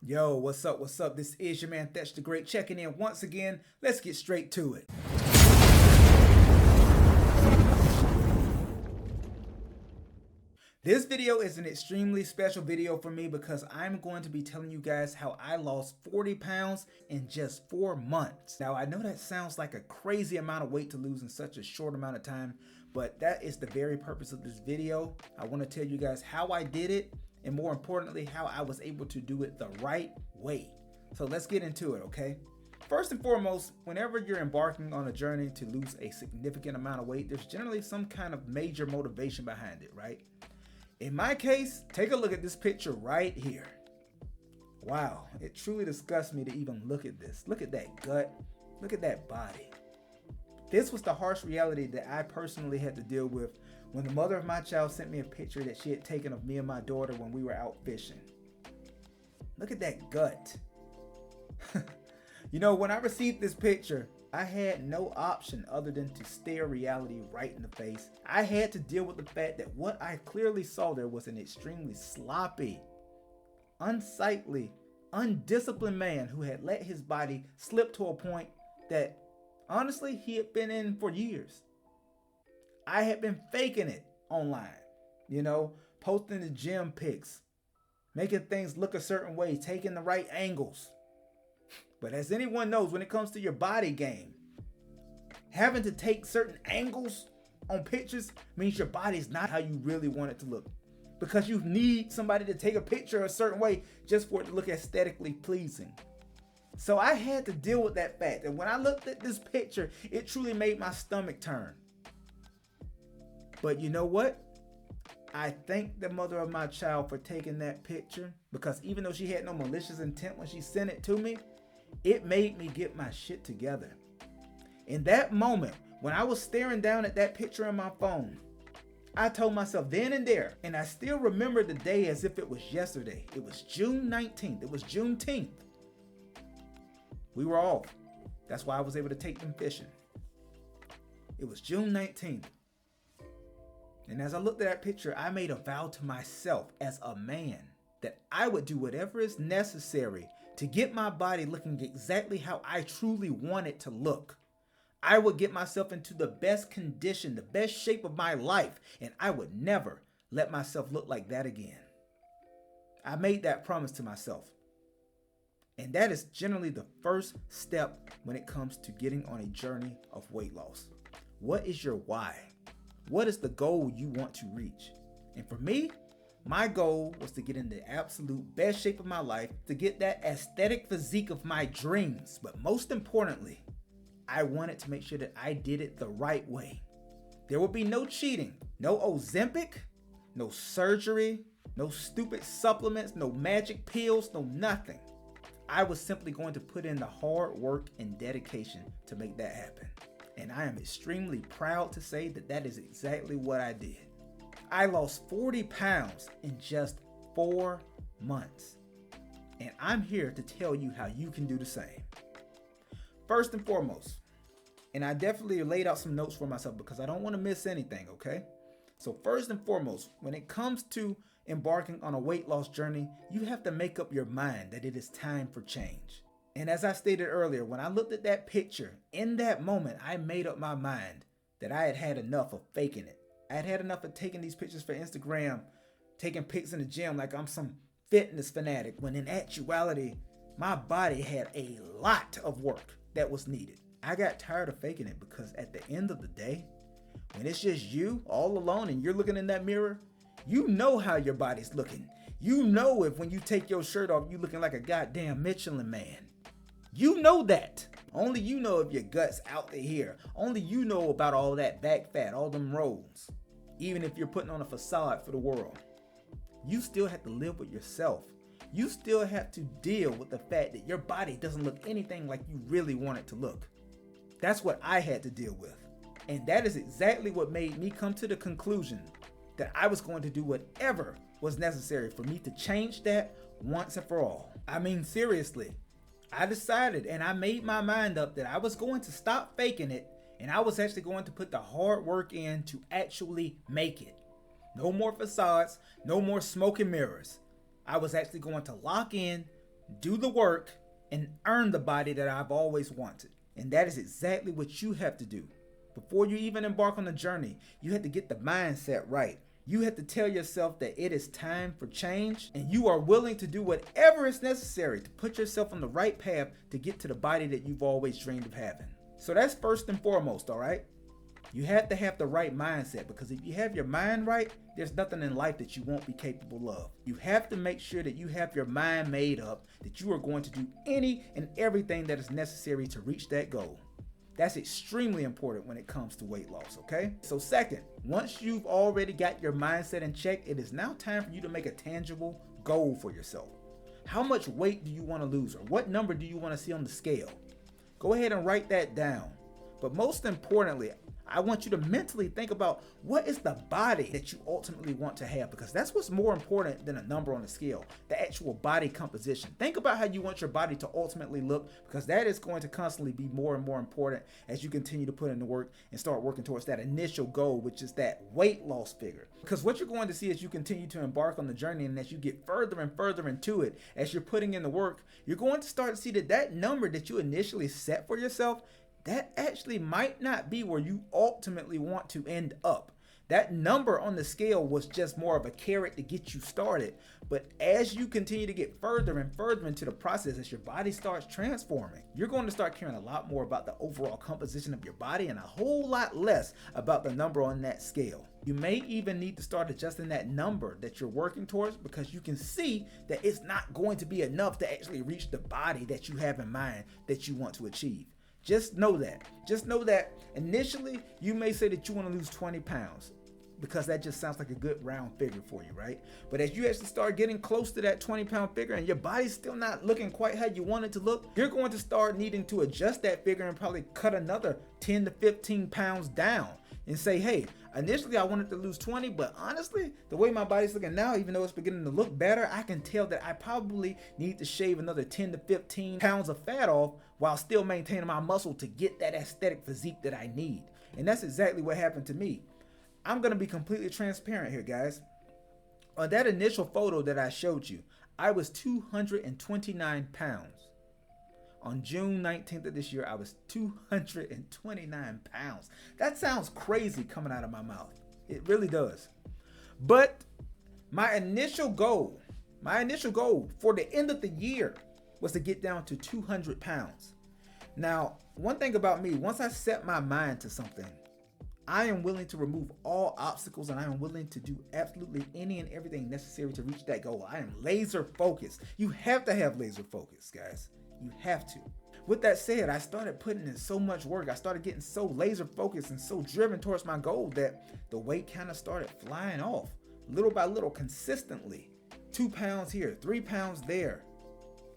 Yo, what's up? What's up? This is your man Thetch the Great checking in once again. Let's get straight to it. This video is an extremely special video for me because I'm going to be telling you guys how I lost 40 pounds in just 4 months. Now, I know that sounds like a crazy amount of weight to lose in such a short amount of time, but that is the very purpose of this video. I want to tell you guys how I did it, and more importantly, how I was able to do it the right way. So let's get into it, okay? First and foremost, whenever you're embarking on a journey to lose a significant amount of weight, there's generally some kind of major motivation behind it, right? In my case, take a look at this picture right here. Wow, it truly disgusts me to even look at this. Look at that gut, look at that body. This was the harsh reality that I personally had to deal with when the mother of my child sent me a picture that she had taken of me and my daughter when we were out fishing. Look at that gut. You know, when I received this picture, I had no option other than to stare reality right in the face. I had to deal with the fact that what I clearly saw there was an extremely sloppy, unsightly, undisciplined man who had let his body slip to a point that honestly he had been in for years. I had been faking it online, you know, posting the gym pics, making things look a certain way, taking the right angles. But as anyone knows, when it comes to your body game, having to take certain angles on pictures means your body's not how you really want it to look. Because you need somebody to take a picture a certain way just for it to look aesthetically pleasing. So I had to deal with that fact. And when I looked at this picture, it truly made my stomach turn. But you know what? I thank the mother of my child for taking that picture, because even though she had no malicious intent when she sent it to me, it made me get my shit together. In that moment, when I was staring down at that picture on my phone, I told myself then and there, and I still remember the day as if it was yesterday. It was June 19th. It was Juneteenth. We were off. That's why I was able to take them fishing. It was June 19th. And as I looked at that picture, I made a vow to myself as a man that I would do whatever is necessary to get my body looking exactly how I truly want it to look. I would get myself into the best condition, the best shape of my life, and I would never let myself look like that again. I made that promise to myself. And that is generally the first step when it comes to getting on a journey of weight loss. What is your why? What is the goal you want to reach? And for me, my goal was to get in the absolute best shape of my life, to get that aesthetic physique of my dreams. But most importantly, I wanted to make sure that I did it the right way. There would be no cheating, no Ozempic, no surgery, no stupid supplements, no magic pills, no nothing. I was simply going to put in the hard work and dedication to make that happen. And I am extremely proud to say that that is exactly what I did. I lost 40 pounds in just 4 months. And I'm here to tell you how you can do the same. First and foremost, and I definitely laid out some notes for myself because I don't want to miss anything, okay? So first and foremost, when it comes to embarking on a weight loss journey, you have to make up your mind that it is time for change. And as I stated earlier, when I looked at that picture, in that moment, I made up my mind that I had had enough of faking it. I had had enough of taking these pictures for Instagram, taking pics in the gym like I'm some fitness fanatic, when in actuality, my body had a lot of work that was needed. I got tired of faking it because at the end of the day, when it's just you all alone and you're looking in that mirror, you know how your body's looking. You know if when you take your shirt off, you looking like a goddamn Michelin man. You know that. Only you know if your gut's out to here. Only you know about all that back fat, all them rolls. Even if you're putting on a facade for the world. You still have to live with yourself. You still have to deal with the fact that your body doesn't look anything like you really want it to look. That's what I had to deal with. And that is exactly what made me come to the conclusion that I was going to do whatever was necessary for me to change that once and for all. I mean, seriously. I decided and I made my mind up that I was going to stop faking it, and I was actually going to put the hard work in to actually make it. No more facades, no more smoke and mirrors. I was actually going to lock in, do the work, and earn the body that I've always wanted. And that is exactly what you have to do. Before you even embark on the journey, you have to get the mindset right. You have to tell yourself that it is time for change, and you are willing to do whatever is necessary to put yourself on the right path to get to the body that you've always dreamed of having. So that's first and foremost, all right? You have to have the right mindset, because if you have your mind right, there's nothing in life that you won't be capable of. You have to make sure that you have your mind made up that you are going to do any and everything that is necessary to reach that goal. That's extremely important when it comes to weight loss, okay? So second, once you've already got your mindset in check, it is now time for you to make a tangible goal for yourself. How much weight do you want to lose, or what number do you want to see on the scale? Go ahead and write that down. But most importantly, I want you to mentally think about what is the body that you ultimately want to have, because that's what's more important than a number on the scale, the actual body composition. Think about how you want your body to ultimately look, because that is going to constantly be more and more important as you continue to put in the work and start working towards that initial goal, which is that weight loss figure. Because what you're going to see as you continue to embark on the journey, and as you get further and further into it, as you're putting in the work, you're going to start to see that that number that you initially set for yourself, that actually might not be where you ultimately want to end up. That number on the scale was just more of a carrot to get you started. But as you continue to get further and further into the process, as your body starts transforming, you're going to start caring a lot more about the overall composition of your body and a whole lot less about the number on that scale. You may even need to start adjusting that number that you're working towards, because you can see that it's not going to be enough to actually reach the body that you have in mind that you want to achieve. Just know that. Just know that initially you may say that you want to lose 20 pounds because that just sounds like a good round figure for you, right? But as you actually start getting close to that 20-pound figure and your body's still not looking quite how you want it to look, you're going to start needing to adjust that figure and probably cut another 10 to 15 pounds down and say, hey, initially I wanted to lose 20, but honestly, the way my body's looking now, even though it's beginning to look better, I can tell that I probably need to shave another 10 to 15 pounds of fat off while still maintaining my muscle to get that aesthetic physique that I need. And that's exactly what happened to me. I'm going to be completely transparent here, guys. On that initial photo that I showed you, I was 229 pounds. On June 19th of this year, I was 229 pounds. That sounds crazy coming out of my mouth. It really does. But my initial goal for the end of the year was to get down to 200 pounds. Now, one thing about me, once I set my mind to something, I am willing to remove all obstacles, and I am willing to do absolutely any and everything necessary to reach that goal. I am laser focused. You have to have laser focus, guys. You have to. With that said, I started putting in so much work. I started getting so laser focused and so driven towards my goal that the weight kind of started flying off little by little, consistently. 2 pounds here, 3 pounds there,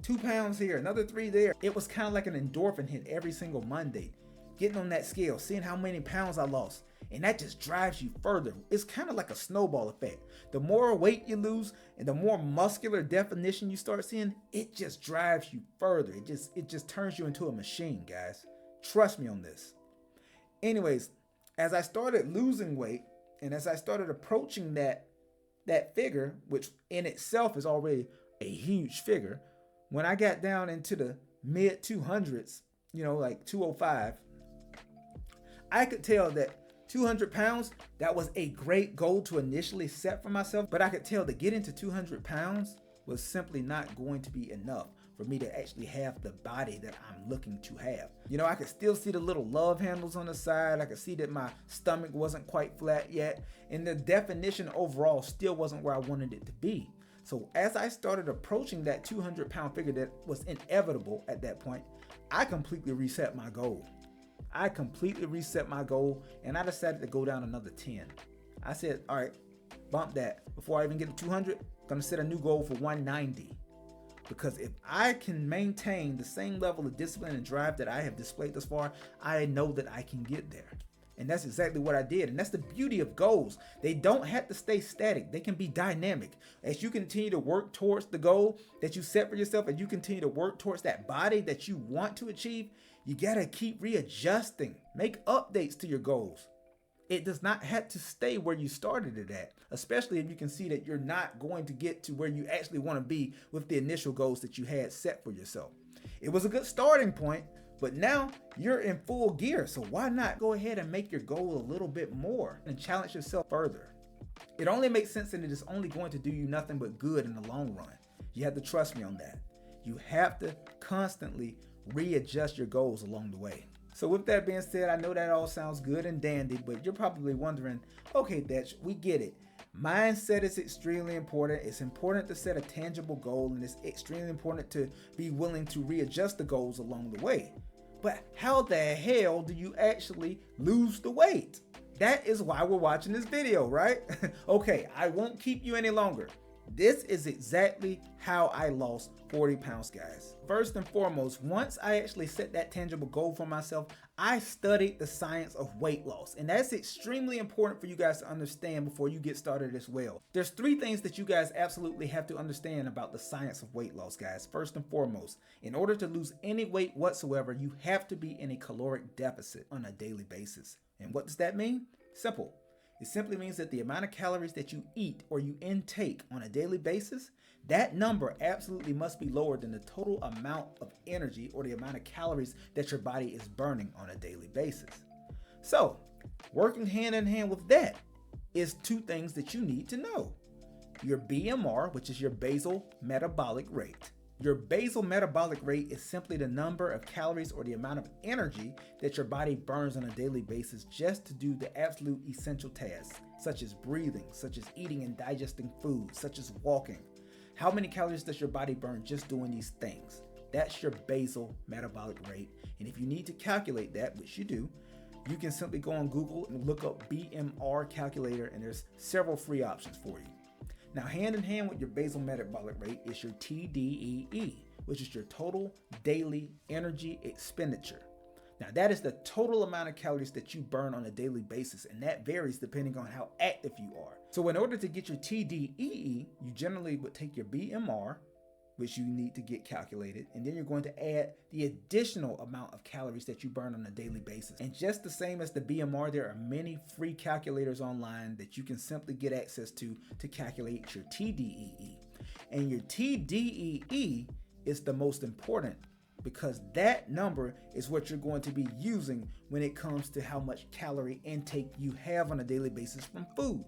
2 pounds here, another 3 there. It was kind of like an endorphin hit every single Monday. Getting on that scale, seeing how many pounds I lost, and that just drives you further. It's kind of like a snowball effect. The more weight you lose and the more muscular definition you start seeing, it just drives you further. It just turns you into a machine, guys. Trust me on this. Anyways, as I started losing weight and as I started approaching that figure, which in itself is already a huge figure, when I got down into the mid 200s, like 205, I could tell that 200 pounds, that was a great goal to initially set for myself, but I could tell that getting to 200 pounds was simply not going to be enough for me to actually have the body that I'm looking to have. I could still see the little love handles on the side. I could see that my stomach wasn't quite flat yet, and the definition overall still wasn't where I wanted it to be. So as I started approaching that 200-pound figure that was inevitable at that point, I completely reset my goal. And I decided to go down another 10. I said, all right, bump that. Before I even get to 200, I'm going to set a new goal for 190. Because if I can maintain the same level of discipline and drive that I have displayed thus far, I know that I can get there. And that's exactly what I did. And that's the beauty of goals. They don't have to stay static. They can be dynamic. As you continue to work towards the goal that you set for yourself, and you continue to work towards that body that you want to achieve, you got to keep readjusting. Make updates to your goals. It does not have to stay where you started it at, especially if you can see that you're not going to get to where you actually want to be with the initial goals that you had set for yourself. It was a good starting point, but now you're in full gear. So why not go ahead and make your goal a little bit more and challenge yourself further? It only makes sense, and it is only going to do you nothing but good in the long run. You have to trust me on that. You have to constantly readjust your goals along the way. So with that being said, I know that all sounds good and dandy, but you're probably wondering, okay, Thetch, we get it. Mindset is extremely important. It's important to set a tangible goal, and it's extremely important to be willing to readjust the goals along the way. But how the hell do you actually lose the weight? That is why we're watching this video, right? Okay, I won't keep you any longer. This is exactly how I lost 40 pounds, guys. First and foremost, once I actually set that tangible goal for myself, I studied the science of weight loss. And that's extremely important for you guys to understand before you get started as well. There's 3 things that you guys absolutely have to understand about the science of weight loss, guys. First and foremost, in order to lose any weight whatsoever, you have to be in a caloric deficit on a daily basis. And what does that mean? Simple. It simply means that the amount of calories that you eat or you intake on a daily basis, that number absolutely must be lower than the total amount of energy or the amount of calories that your body is burning on a daily basis. So, working hand in hand with that is 2 things that you need to know. Your BMR, which is your basal metabolic rate. Your basal metabolic rate is simply the number of calories or the amount of energy that your body burns on a daily basis just to do the absolute essential tasks, such as breathing, such as eating and digesting food, such as walking. How many calories does your body burn just doing these things? That's your basal metabolic rate. And if you need to calculate that, which you do, you can simply go on Google and look up BMR calculator, and there's several free options for you. Now, hand in hand with your basal metabolic rate is your TDEE, which is your total daily energy expenditure. Now, that is the total amount of calories that you burn on a daily basis, and that varies depending on how active you are. So in order to get your TDEE, you generally would take your BMR, which you need to get calculated, and then you're going to add the additional amount of calories that you burn on a daily basis. And just the same as the BMR, there are many free calculators online that you can simply get access to calculate your TDEE. And your TDEE is the most important, because that number is what you're going to be using when it comes to how much calorie intake you have on a daily basis from food.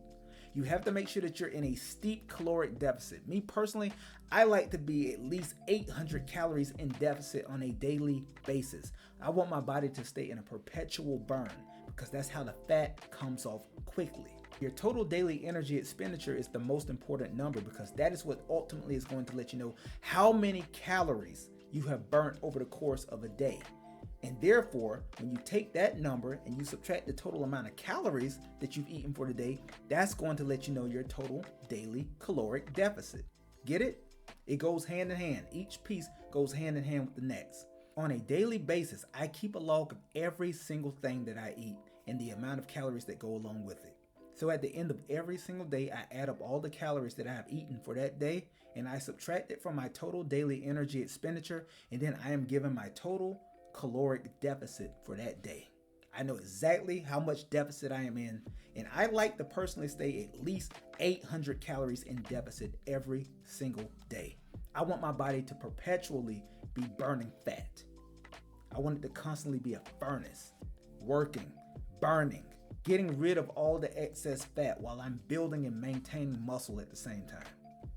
You have to make sure that you're in a steep caloric deficit. Me personally, I like to be at least 800 calories in deficit on a daily basis. I want my body to stay in a perpetual burn, because that's how the fat comes off quickly. Your total daily energy expenditure is the most important number, because that is what ultimately is going to let you know how many calories you have burnt over the course of a day. And therefore, when you take that number and you subtract the total amount of calories that you've eaten for the day, that's going to let you know your total daily caloric deficit. Get it? It goes hand in hand. Each piece goes hand in hand with the next. On a daily basis, I keep a log of every single thing that I eat and the amount of calories that go along with it. So at the end of every single day, I add up all the calories that I have eaten for that day, and I subtract it from my total daily energy expenditure, and then I am given my total caloric deficit for that day. I know exactly how much deficit I am in, and I like to personally stay at least 800 calories in deficit every single day. I want my body to perpetually be burning fat. I want it to constantly be a furnace, working, burning, getting rid of all the excess fat while I'm building and maintaining muscle at the same time.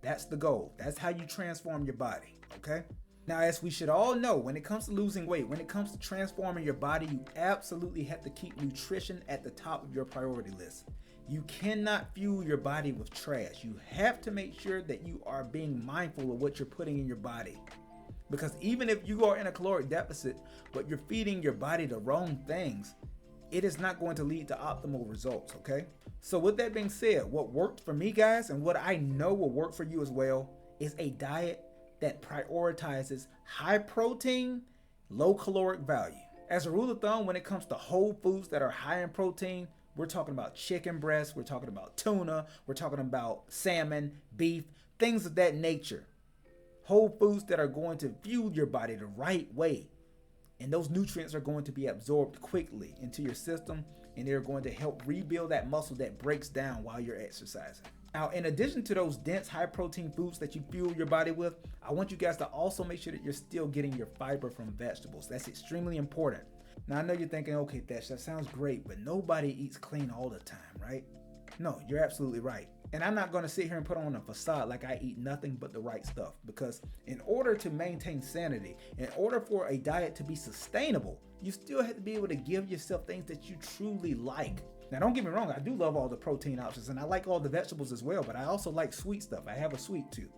That's the goal. That's how you transform your body, okay? Now, as we should all know, when it comes to losing weight, when it comes to transforming your body, you absolutely have to keep nutrition at the top of your priority list. You cannot fuel your body with trash. You have to make sure that you are being mindful of what you're putting in your body. Because even if you are in a caloric deficit, but you're feeding your body the wrong things, it is not going to lead to optimal results, okay? So with that being said, what worked for me, guys, and what I know will work for you as well, is a diet that prioritizes high protein, low caloric value. As a rule of thumb, when it comes to whole foods that are high in protein, we're talking about chicken breast, we're talking about tuna, we're talking about salmon, beef, things of that nature. Whole foods that are going to fuel your body the right way. And those nutrients are going to be absorbed quickly into your system and they're going to help rebuild that muscle that breaks down while you're exercising. Now, in addition to those dense, high-protein foods that you fuel your body with, I want you guys to also make sure that you're still getting your fiber from vegetables. That's extremely important. Now, I know you're thinking, okay, Thetch, that sounds great, but nobody eats clean all the time, right? No, you're absolutely right. And I'm not going to sit here and put on a facade like I eat nothing but the right stuff, because in order to maintain sanity, in order for a diet to be sustainable, you still have to be able to give yourself things that you truly like. Now, don't get me wrong, I do love all the protein options and I like all the vegetables as well, but I also like sweet stuff. I have a sweet tooth.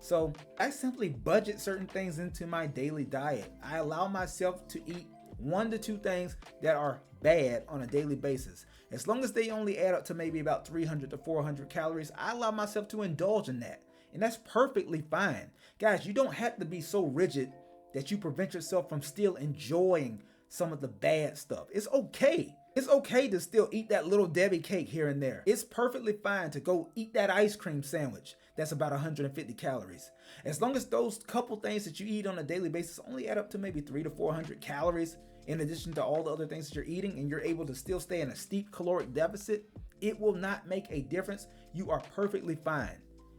So I simply budget certain things into my daily diet. I allow myself to eat 1 to 2 things that are bad on a daily basis. As long as they only add up to maybe about 300 to 400 calories, I allow myself to indulge in that. And that's perfectly fine. Guys, you don't have to be so rigid that you prevent yourself from still enjoying some of the bad stuff. It's okay. It's okay to still eat that little Debbie cake here and there. It's perfectly fine to go eat that ice cream sandwich that's about 150 calories. As long as those couple things that you eat on a daily basis only add up to maybe 300 to 400 calories, in addition to all the other things that you're eating, and you're able to still stay in a steep caloric deficit, it will not make a difference. You are perfectly fine.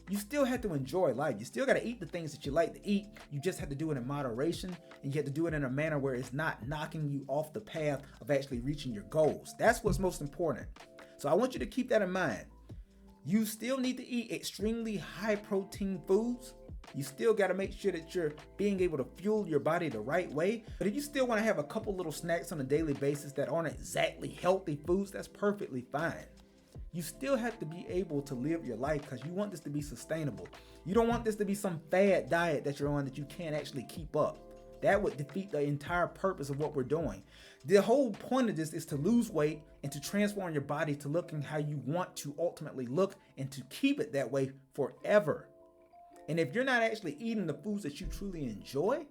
You still have to enjoy life. You still got to eat the things that you like to eat. You just have to do it in moderation, and you have to do it in a manner where it's not knocking you off the path of actually reaching your goals. That's what's most important. So I want you to keep that in mind. You still need to eat extremely high protein foods. You still got to make sure that you're being able to fuel your body the right way. But if you still want to have a couple little snacks on a daily basis that aren't exactly healthy foods, that's perfectly fine. You still have to be able to live your life because you want this to be sustainable. You don't want this to be some fad diet that you're on that you can't actually keep up. That would defeat the entire purpose of what we're doing. The whole point of this is to lose weight and to transform your body to looking how you want to ultimately look and to keep it that way forever. And if you're not actually eating the foods that you truly enjoy,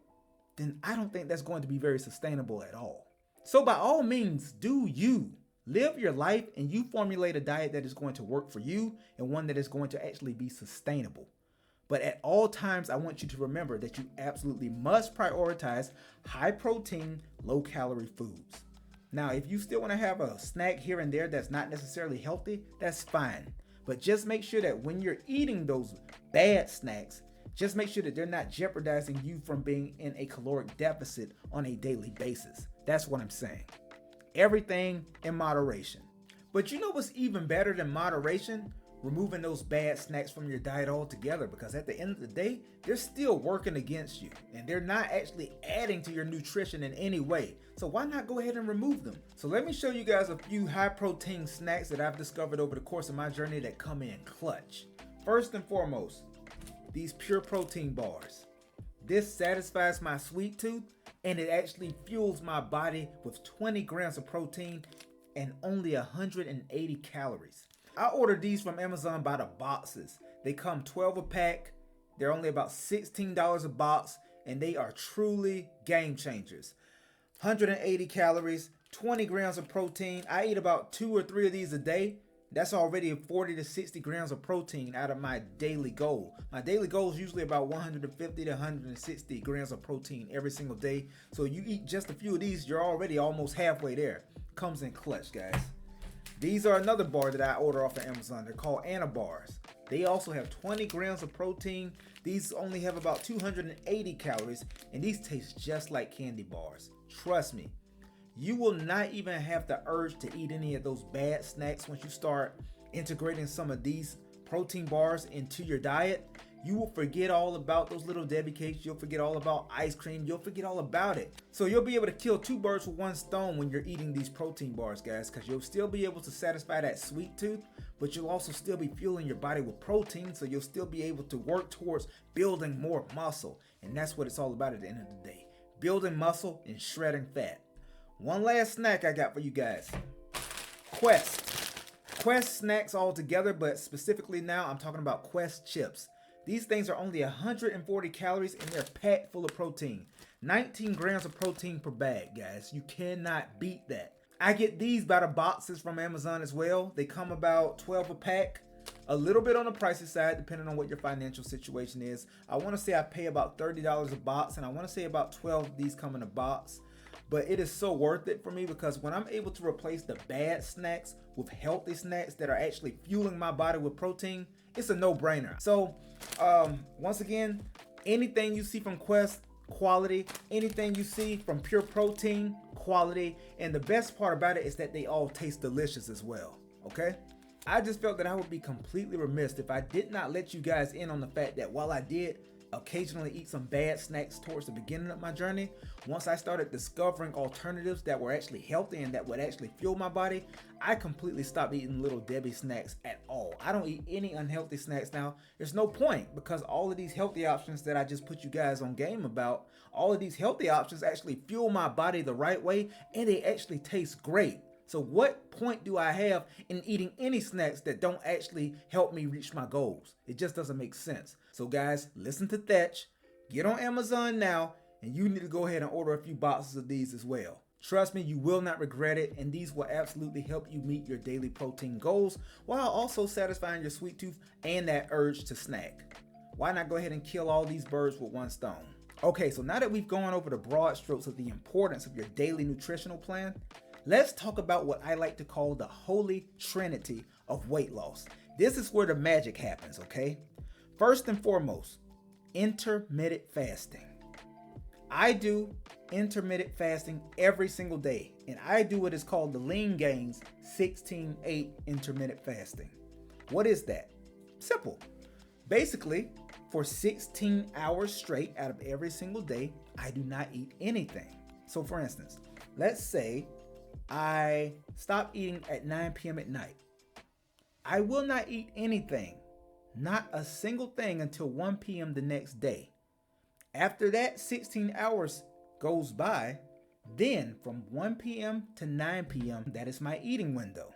then I don't think that's going to be very sustainable at all. So by all means, do you. Live your life and you formulate a diet that is going to work for you and one that is going to actually be sustainable. But at all times, I want you to remember that you absolutely must prioritize high protein, low calorie foods. Now, if you still want to have a snack here and there that's not necessarily healthy, that's fine. But just make sure that when you're eating those bad snacks, just make sure that they're not jeopardizing you from being in a caloric deficit on a daily basis. That's what I'm saying. Everything in moderation. But you know what's even better than moderation? Removing those bad snacks from your diet altogether, because at the end of the day, they're still working against you and they're not actually adding to your nutrition in any way. So why not go ahead and remove them? So let me show you guys a few high protein snacks that I've discovered over the course of my journey that come in clutch. First and foremost, these pure protein bars. This satisfies my sweet tooth and it actually fuels my body with 20 grams of protein and only 180 calories. I ordered these from Amazon by the boxes. They come 12 a pack. They're only about $16 a box, and they are truly game changers. 180 calories, 20 grams of protein. I eat about 2 or 3 of these a day. That's already 40 to 60 grams of protein out of my daily goal. My daily goal is usually about 150 to 160 grams of protein every single day. So you eat just a few of these, you're already almost halfway there. Comes in clutch, guys. These are another bar that I order off of Amazon. They're called Anna bars. They also have 20 grams of protein. These only have about 280 calories, and these taste just like candy bars. Trust me, you will not even have the urge to eat any of those bad snacks once you start integrating some of these protein bars into your diet. You will forget all about those little Debbie cakes. You'll forget all about ice cream. You'll forget all about it. So you'll be able to kill 2 birds with 1 stone when you're eating these protein bars, guys, because you'll still be able to satisfy that sweet tooth, but you'll also still be fueling your body with protein, so you'll still be able to work towards building more muscle. And that's what it's all about at the end of the day. Building muscle and shredding fat. One last snack I got for you guys. Quest snacks all together, but specifically now I'm talking about Quest chips. These things are only 140 calories and they're packed full of protein. 19 grams of protein per bag, guys. You cannot beat that. I get these by the boxes from Amazon as well. They come about 12 a pack. A little bit on the pricey side, depending on what your financial situation is. I want to say I pay about $30 a box, and I want to say about 12 of these come in a box. but it is so worth it for me because when I'm able to replace the bad snacks with healthy snacks that are actually fueling my body with protein, it's a no-brainer. So once again, anything you see from Quest, quality. Anything you see from Pure Protein, quality. And the best part about it is that they all taste delicious as well. Okay? I just felt that I would be completely remiss if I did not let you guys in on the fact that while I did occasionally eat some bad snacks towards the beginning of my journey, once I started discovering alternatives that were actually healthy and that would actually fuel my body, I completely stopped eating Little Debbie snacks at all. I don't eat any unhealthy snacks now. There's no point because all of these healthy options that I just put you guys on game about, all of these healthy options actually fuel my body the right way and they actually taste great. So what point do I have in eating any snacks that don't actually help me reach my goals? It just doesn't make sense. So guys, listen to Thetch, get on Amazon now, and you need to go ahead and order a few boxes of these as well. Trust me, you will not regret it, and these will absolutely help you meet your daily protein goals while also satisfying your sweet tooth and that urge to snack. Why not go ahead and kill all these birds with one stone? Okay, so now that we've gone over the broad strokes of the importance of your daily nutritional plan, let's talk about what I like to call the holy trinity of weight loss. This is where the magic happens, okay? First and foremost, intermittent fasting. I do intermittent fasting every single day, and I do what is called the Lean Gains 16-8 intermittent fasting. What is that? Simple. Basically, for 16 hours straight out of every single day, I do not eat anything. So for instance, let's say I stop eating at 9 p.m. at night. I will not eat anything, not a single thing until 1 p.m. the next day. After that 16 hours goes by, then from 1 p.m. to 9 p.m., that is my eating window.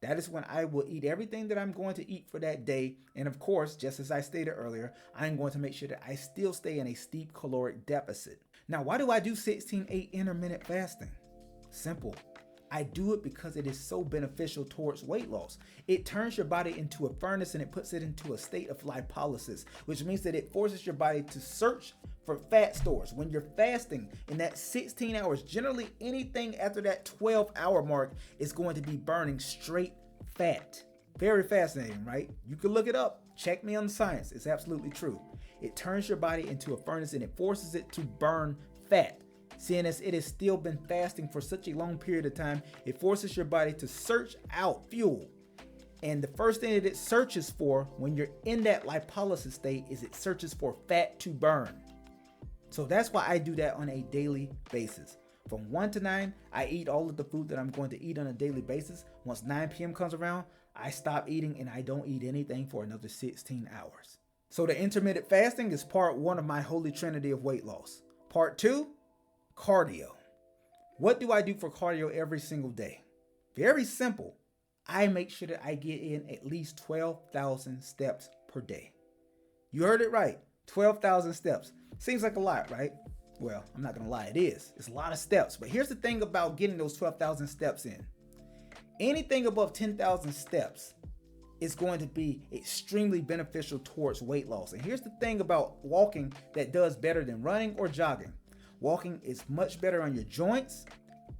That is when I will eat everything that I'm going to eat for that day. And of course, just as I stated earlier, I'm going to make sure that I still stay in a steep caloric deficit. Now, why do I do 16-8 intermittent fasting? Simple. I do it because it is so beneficial towards weight loss. It turns your body into a furnace and it puts it into a state of lipolysis, which means that it forces your body to search for fat stores. When you're fasting in that 16 hours, generally anything after that 12-hour mark is going to be burning straight fat. Very fascinating, right? You can look it up. Check me on the science. It's absolutely true. It turns your body into a furnace and it forces it to burn fat. Seeing as it has still been fasting for such a long period of time, it forces your body to search out fuel. And the first thing that it searches for when you're in that lipolysis state is it searches for fat to burn. So that's why I do that on a daily basis. From 1 to 9, I eat all of the food that I'm going to eat on a daily basis. Once 9 p.m. comes around, I stop eating and I don't eat anything for another 16 hours. So the intermittent fasting is part 1 of my holy trinity of weight loss. Part 2, cardio. What do I do for cardio every single day? Very simple. I make sure that I get in at least 12,000 steps per day. You heard it right. 12,000 steps. Seems like a lot, right? Well, I'm not gonna lie, it is. It's a lot of steps. But here's the thing about getting those 12,000 steps in. Anything above 10,000 steps is going to be extremely beneficial towards weight loss. And here's the thing about walking that does better than running or jogging. Walking is much better on your joints.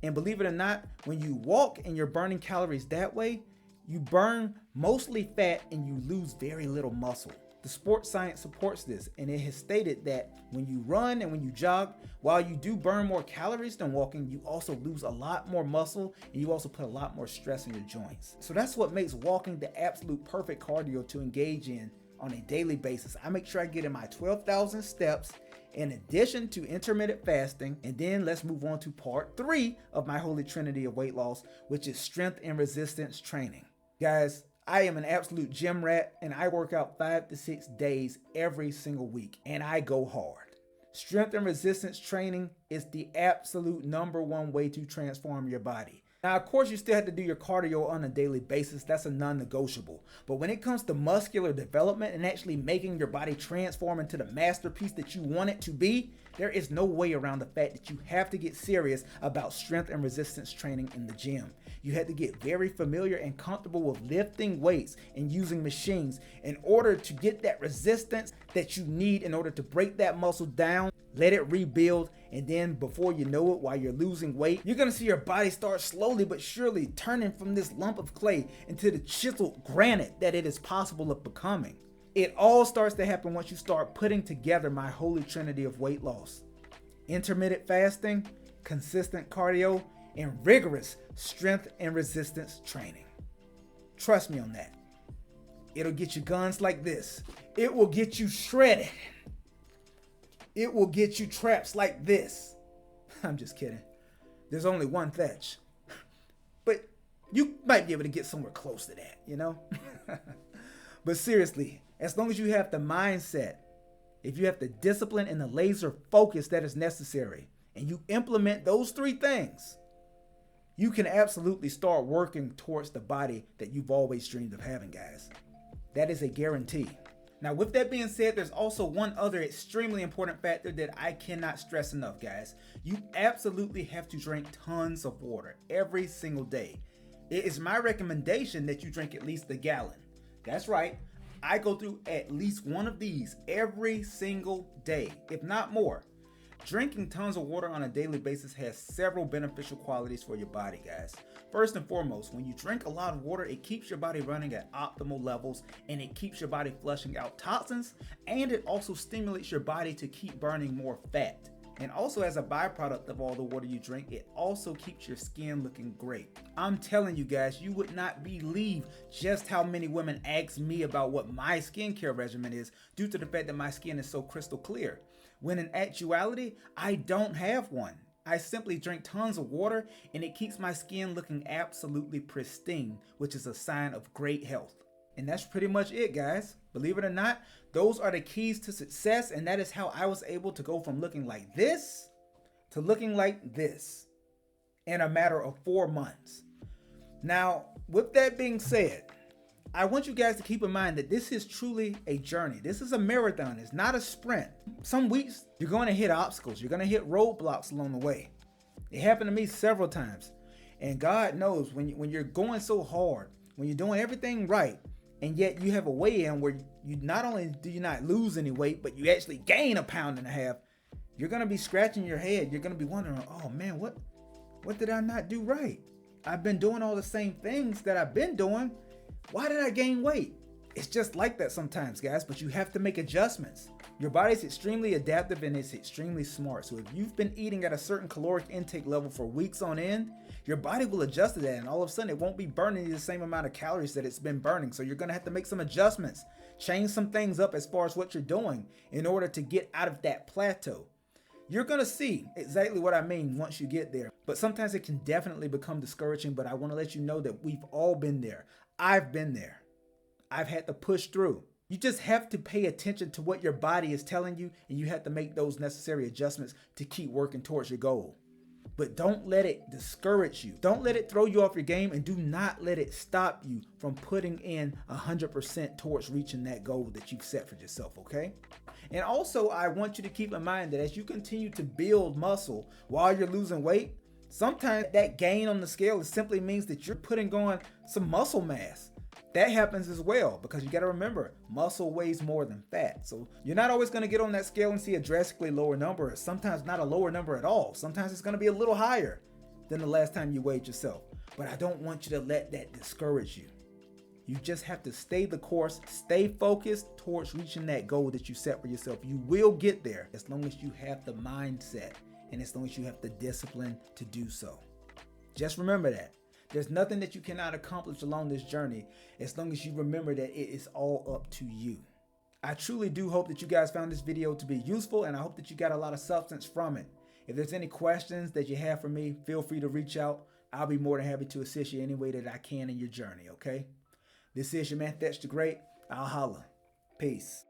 And believe it or not, when you walk and you're burning calories that way, you burn mostly fat and you lose very little muscle. The sports science supports this, and it has stated that when you run and when you jog, while you do burn more calories than walking, you also lose a lot more muscle and you also put a lot more stress on your joints. So that's what makes walking the absolute perfect cardio to engage in on a daily basis. I make sure I get in my 12,000 steps in addition to intermittent fasting. And then let's move on to part 3 of my holy trinity of weight loss, which is strength and resistance training. Guys, I am an absolute gym rat and I work out 5 to 6 days every single week and I go hard. Strength and resistance training is the absolute #1 way to transform your body. Now, of course, you still have to do your cardio on a daily basis. That's a non-negotiable. But when it comes to muscular development and actually making your body transform into the masterpiece that you want it to be, there is no way around the fact that you have to get serious about strength and resistance training in the gym. You have to get very familiar and comfortable with lifting weights and using machines in order to get that resistance that you need in order to break that muscle down, let it rebuild, And then before you know it, while you're losing weight, you're gonna see your body start slowly but surely turning from this lump of clay into the chiseled granite that it is possible of becoming. It all starts to happen once you start putting together my holy trinity of weight loss: intermittent fasting, consistent cardio, and rigorous strength and resistance training. Trust me on that. It'll get you guns like this. It will get you shredded. It will get you traps like this. I'm just kidding. There's only one Thetch. But you might be able to get somewhere close to that, you know? But seriously, as long as you have the mindset, if you have the discipline and the laser focus that is necessary, and you implement those 3 things, you can absolutely start working towards the body that you've always dreamed of having, guys. That is a guarantee. Now, with that being said, there's also one other extremely important factor that I cannot stress enough, guys. You absolutely have to drink tons of water every single day. It is my recommendation that you drink at least a gallon. That's right. I go through at least one of these every single day, if not more. Drinking tons of water on a daily basis has several beneficial qualities for your body, guys. First and foremost, when you drink a lot of water, it keeps your body running at optimal levels, and it keeps your body flushing out toxins, and it also stimulates your body to keep burning more fat. And also, as a byproduct of all the water you drink, it also keeps your skin looking great. I'm telling you guys, you would not believe just how many women ask me about what my skincare regimen is due to the fact that my skin is so crystal clear, when in actuality, I don't have one. I simply drink tons of water, and it keeps my skin looking absolutely pristine, which is a sign of great health. And that's pretty much it, guys. Believe it or not, those are the keys to success, and that is how I was able to go from looking like this to looking like this in a matter of 4 months. Now, with that being said, I want you guys to keep in mind that this is truly a journey. This is a marathon. It's not a sprint. Some weeks you're going to hit obstacles. You're going to hit roadblocks along the way. It happened to me several times. And God knows when you're going so hard, when you're doing everything right, and yet you have a weigh-in where you not only do you not lose any weight, but you actually gain 1.5 pounds, you're going to be scratching your head. You're going to be wondering, oh man, what did I not do right? I've been doing all the same things that I've been doing. Why did I gain weight? It's just like that sometimes, guys, but you have to make adjustments. Your body's extremely adaptive and it's extremely smart. So if you've been eating at a certain caloric intake level for weeks on end, your body will adjust to that, and all of a sudden it won't be burning you the same amount of calories that it's been burning. So you're gonna have to make some adjustments, change some things up as far as what you're doing in order to get out of that plateau. You're gonna see exactly what I mean once you get there, but sometimes it can definitely become discouraging, but I wanna let you know that we've all been there. I've been there. I've had to push through. You just have to pay attention to what your body is telling you, and you have to make those necessary adjustments to keep working towards your goal. But don't let it discourage you. Don't let it throw you off your game, and do not let it stop you from putting in 100% towards reaching that goal that you've set for yourself, okay? And also, I want you to keep in mind that as you continue to build muscle while you're losing weight, sometimes that gain on the scale simply means that you're putting on some muscle mass. That happens as well, because you got to remember, muscle weighs more than fat. So you're not always going to get on that scale and see a drastically lower number, or sometimes not a lower number at all. Sometimes it's going to be a little higher than the last time you weighed yourself. But I don't want you to let that discourage you. You just have to stay the course, stay focused towards reaching that goal that you set for yourself. You will get there as long as you have the mindset and as long as you have the discipline to do so. Just remember that. There's nothing that you cannot accomplish along this journey as long as you remember that it is all up to you. I truly do hope that you guys found this video to be useful, and I hope that you got a lot of substance from it. If there's any questions that you have for me, feel free to reach out. I'll be more than happy to assist you any way that I can in your journey, okay? This is your man Thetch the Great. I'll holla. Peace.